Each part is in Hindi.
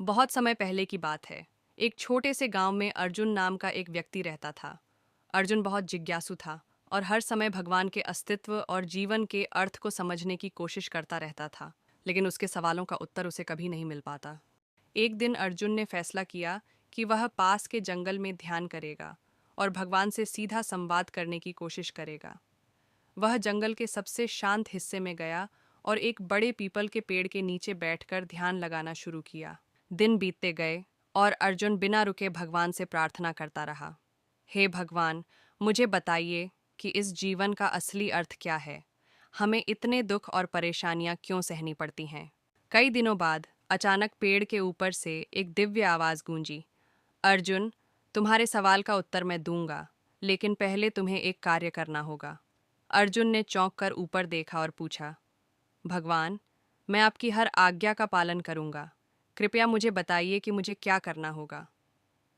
बहुत समय पहले की बात है। एक छोटे से गांव में अर्जुन नाम का एक व्यक्ति रहता था। अर्जुन बहुत जिज्ञासु था और हर समय भगवान के अस्तित्व और जीवन के अर्थ को समझने की कोशिश करता रहता था, लेकिन उसके सवालों का उत्तर उसे कभी नहीं मिल पाता। एक दिन अर्जुन ने फैसला किया कि वह पास के जंगल में ध्यान करेगा और भगवान से सीधा संवाद करने की कोशिश करेगा। वह जंगल के सबसे शांत हिस्से में गया और एक बड़े पीपल के पेड़ के नीचे बैठकर ध्यान लगाना शुरू किया। दिन बीतते गए और अर्जुन बिना रुके भगवान से प्रार्थना करता रहा। हे भगवान, मुझे बताइए कि इस जीवन का असली अर्थ क्या है। हमें इतने दुख और परेशानियां क्यों सहनी पड़ती हैं। कई दिनों बाद अचानक पेड़ के ऊपर से एक दिव्य आवाज गूंजी। अर्जुन, तुम्हारे सवाल का उत्तर मैं दूंगा, लेकिन पहले तुम्हें एक कार्य करना होगा। अर्जुन ने चौंक कर ऊपर देखा और पूछा, भगवान, मैं आपकी हर आज्ञा का पालन करूंगा। कृपया मुझे बताइए कि मुझे क्या करना होगा।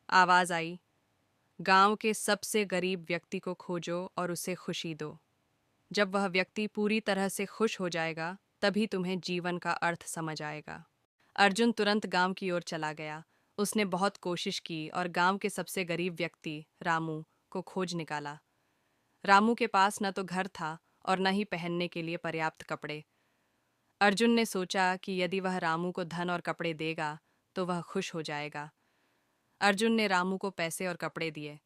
आवाज आई, गांव के सबसे गरीब व्यक्ति को खोजो और उसे खुशी दो। जब वह व्यक्ति पूरी तरह से खुश हो जाएगा, तभी तुम्हें जीवन का अर्थ समझ आएगा। अर्जुन तुरंत गांव की ओर चला गया। उसने बहुत कोशिश की और गांव के सबसे गरीब व्यक्ति रामू को खोज निकाला। रामू के पास न तो घर था और न ही पहनने के लिए पर्याप्त कपड़े। अर्जुन ने सोचा कि यदि वह रामू को धन और कपड़े देगा तो वह खुश हो जाएगा। अर्जुन ने रामू को पैसे और कपड़े दिए।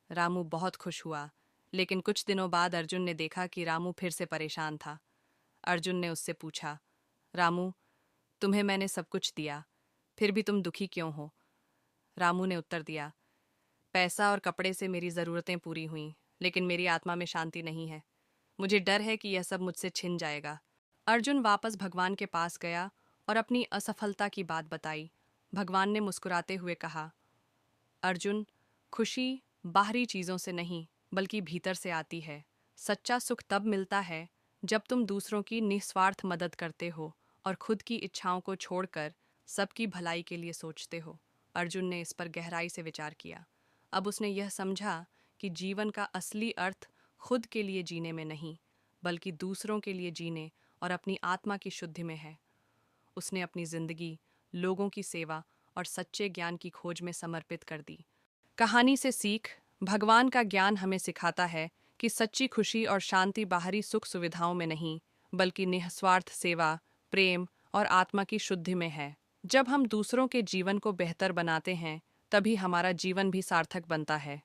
रामू बहुत खुश हुआ, लेकिन कुछ दिनों बाद अर्जुन ने देखा कि रामू फिर से परेशान था। अर्जुन ने उससे पूछा, रामू, तुम्हें मैंने सब कुछ दिया, फिर भी तुम दुखी क्यों हो? रामू ने उत्तर दिया, पैसा और कपड़े से मेरी ज़रूरतें पूरी हुईं, लेकिन मेरी आत्मा में शांति नहीं है। मुझे डर है कि यह सब मुझसे छिन जाएगा। अर्जुन वापस भगवान के पास गया और अपनी असफलता की बात बताई। भगवान ने मुस्कुराते हुए कहा, अर्जुन, खुशी बाहरी चीज़ों से नहीं बल्कि भीतर से आती है। सच्चा सुख तब मिलता है जब तुम दूसरों की निस्वार्थ मदद करते हो और खुद की इच्छाओं को छोड़कर सबकी भलाई के लिए सोचते हो। अर्जुन ने इस पर गहराई से विचार किया। अब उसने यह समझा कि जीवन का असली अर्थ खुद के लिए जीने में नहीं, बल्कि दूसरों के लिए जीने और अपनी आत्मा की शुद्धि में है। उसने अपनी जिंदगी लोगों की सेवा और सच्चे ज्ञान की खोज में समर्पित कर दी। कहानी से सीख, भगवान का ज्ञान हमें सिखाता है कि सच्ची खुशी और शांति बाहरी सुख सुविधाओं में नहीं, बल्कि निस्वार्थ सेवा, प्रेम और आत्मा की शुद्धि में है। जब हम दूसरों के जीवन को बेहतर बनाते हैं, तभी हमारा जीवन भी सार्थक बनता है।